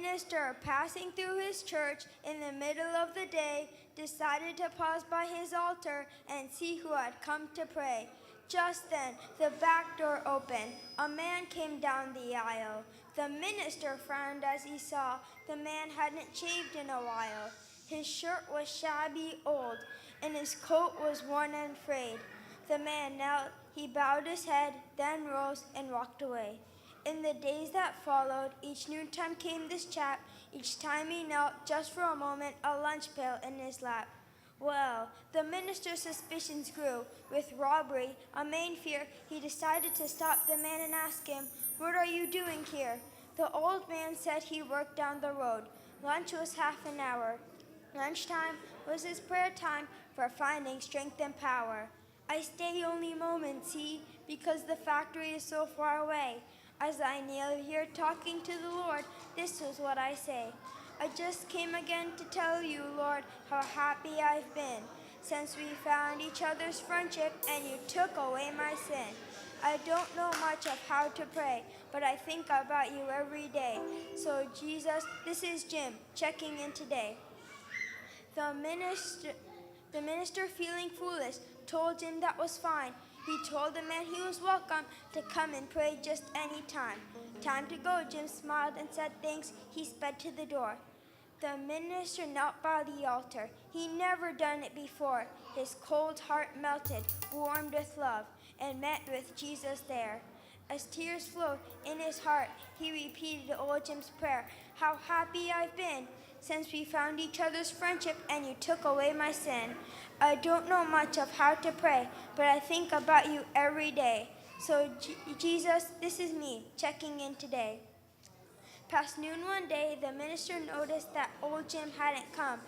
minister, passing through his church in the middle of the day, decided to pause by his altar and see who had come to pray. Just then, the back door opened. A man came down the aisle. The minister frowned as he saw the man hadn't shaved in a while. His shirt was shabby old, and his coat was worn and frayed. The man knelt, he bowed his head, then rose and walked away. In the days that followed, each noontime came this chap. Each time he knelt, just for a moment, a lunch pail in his lap. Well, the minister's suspicions grew. With robbery, a main fear, he decided to stop the man and ask him, "What are you doing here?" The old man said he worked down the road. Lunch was half an hour. Lunchtime was his prayer time for finding strength and power. "I stay only moments, see, because the factory is so far away. As I kneel here talking to the Lord, this is what I say. I just came again to tell you, Lord, how happy I've been since we found each other's friendship and you took away my sin. I don't know much of how to pray, but I think about you every day. So Jesus, this is Jim, checking in today." The minister, feeling foolish, told Jim that was fine. He told the man he was welcome to come and pray just any time. "Time to go," Jim smiled and said thanks. He sped to the door. The minister knelt by the altar. He never done it before. His cold heart melted, warmed with love, and met with Jesus there. As tears flowed in his heart, he repeated old Jim's prayer, "How happy I've been since we found each other's friendship and you took away my sin. I don't know much of how to pray, but I think about you every day. So Jesus, this is me, checking in today." Past noon one day, the minister noticed that old Jim hadn't come.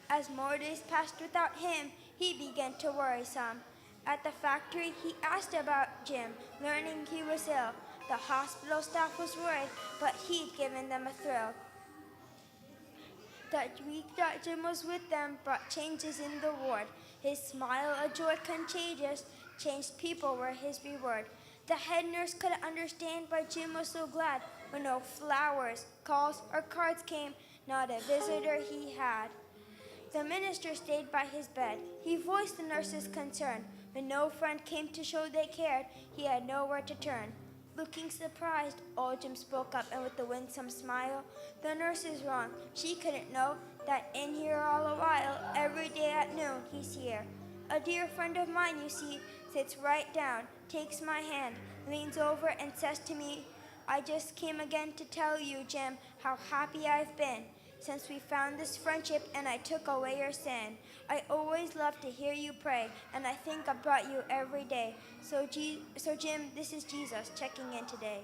As more days passed without him, he began to worry some. At the factory, he asked about Jim, learning he was ill. The hospital staff was worried, but he'd given them a thrill. That week that Jim was with them brought changes in the ward. His smile, a joy contagious, changed people were his reward. The head nurse couldn't understand why Jim was so glad when no flowers, calls, or cards came, not a visitor he had. The minister stayed by his bed. He voiced the nurse's concern. When no friend came to show they cared, he had nowhere to turn. Looking surprised, old Jim spoke up, and with a winsome smile, "The nurse is wrong. She couldn't know that in here all a while, every day at noon, he's here. A dear friend of mine, you see, sits right down, takes my hand, leans over and says to me, 'I just came again to tell you, Jim, how happy I've been since we found this friendship and I took away your sin. I always love to hear you pray, and I think about you every day. So Jim, this is Jesus checking in today.'"